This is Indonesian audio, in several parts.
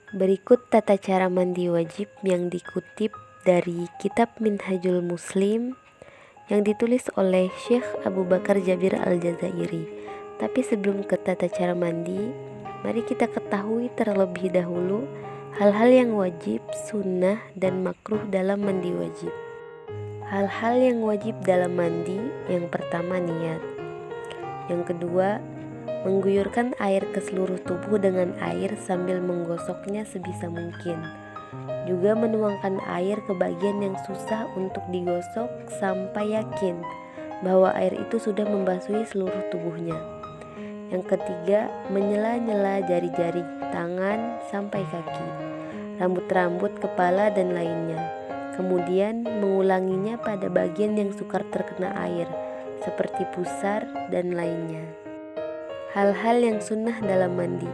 Berikut tata cara mandi wajib yang dikutip dari kitab Minhajul Muslim yang ditulis oleh Syekh Abu Bakar Jabir Al-Jazairi. Tapi sebelum ke tata cara mandi, mari kita ketahui terlebih dahulu hal-hal yang wajib, sunnah, dan makruh dalam mandi wajib. Hal-hal yang wajib dalam mandi, yang pertama niat. Yang kedua, mengguyurkan air ke seluruh tubuh dengan air sambil menggosoknya sebisa mungkin. Juga menuangkan air ke bagian yang susah untuk digosok sampai yakin bahwa air itu sudah membasuhi seluruh tubuhnya. Yang ketiga, menyela-nyela jari-jari tangan sampai kaki, rambut-rambut, kepala, dan lainnya. Kemudian mengulanginya pada bagian yang sukar terkena air, seperti pusar dan lainnya. Hal-hal yang sunnah dalam mandi.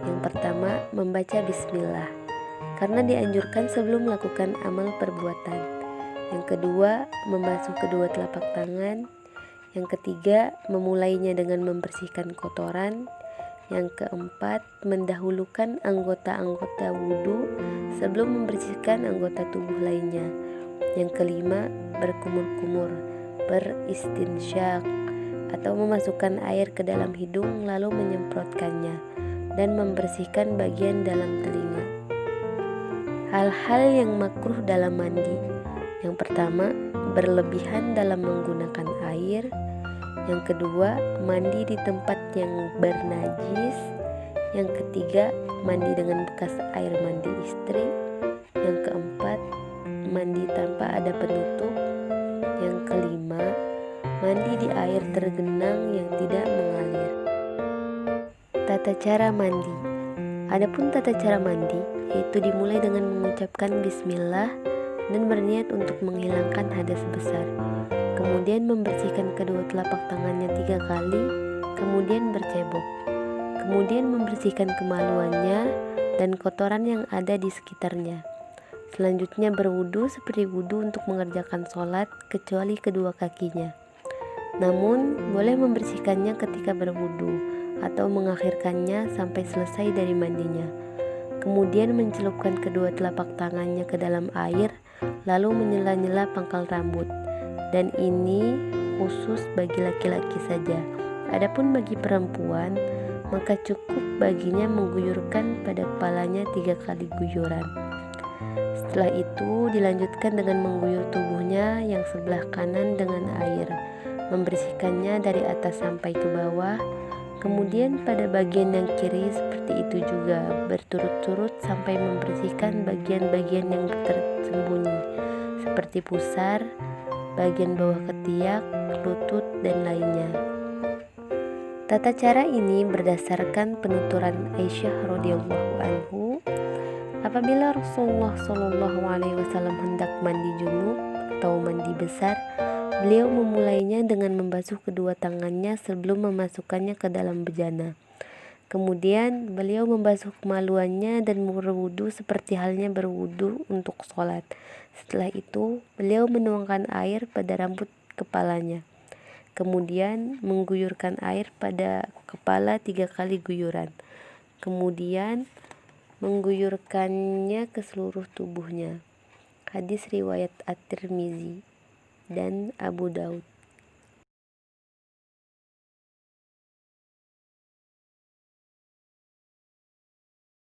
Yang pertama, membaca bismillah, karena dianjurkan sebelum melakukan amal perbuatan. Yang kedua, membasuh kedua telapak tangan. Yang ketiga, memulainya dengan membersihkan kotoran. Yang keempat, mendahulukan anggota-anggota wudhu sebelum membersihkan anggota tubuh lainnya. Yang kelima, berkumur-kumur, beristinsyak, atau memasukkan air ke dalam hidung lalu menyemprotkannya dan membersihkan bagian dalam telinga. Hal-hal yang makruh dalam mandi. Yang pertama, berlebihan dalam menggunakan air. Yang kedua, mandi di tempat yang bernajis. Yang ketiga, mandi dengan bekas air mandi istri. Yang keempat, mandi tanpa ada penutup. Yang kelima, mandi di air tergenang yang tidak mengalir. Tata cara mandi. Adapun tata cara mandi, yaitu dimulai dengan mengucapkan bismillah dan berniat untuk menghilangkan hadas besar. Kemudian membersihkan kedua telapak tangannya 3 kali, kemudian bercebok. Kemudian membersihkan kemaluannya dan kotoran yang ada di sekitarnya. Selanjutnya berwudu seperti wudu untuk mengerjakan sholat, kecuali kedua kakinya. Namun, boleh membersihkannya ketika berwudu atau mengakhirkannya sampai selesai dari mandinya. Kemudian mencelupkan kedua telapak tangannya ke dalam air, lalu menyela-nyela pangkal rambut. Dan ini khusus bagi laki-laki saja. Adapun bagi perempuan, maka cukup baginya mengguyurkan pada kepalanya 3 kali guyuran. Setelah itu dilanjutkan dengan mengguyur tubuhnya yang sebelah kanan dengan air, membersihkannya dari atas sampai ke bawah. Kemudian pada bagian yang kiri seperti itu juga, berturut-turut sampai membersihkan bagian-bagian yang tersembunyi seperti pusar, bagian bawah ketiak, lutut, dan lainnya. Tata cara ini berdasarkan penuturan Aisyah radhiyallahu anhu. Apabila Rasulullah SAW hendak mandi junub atau mandi besar, beliau memulainya dengan membasuh kedua tangannya sebelum memasukkannya ke dalam bejana. Kemudian beliau membasuh kemaluannya dan berwudu seperti halnya berwudu untuk sholat. Setelah itu beliau menuangkan air pada rambut kepalanya. Kemudian mengguyurkan air pada kepala 3 kali guyuran. Kemudian mengguyurkannya ke seluruh tubuhnya. Hadis riwayat At-Tirmizi dan Abu Daud.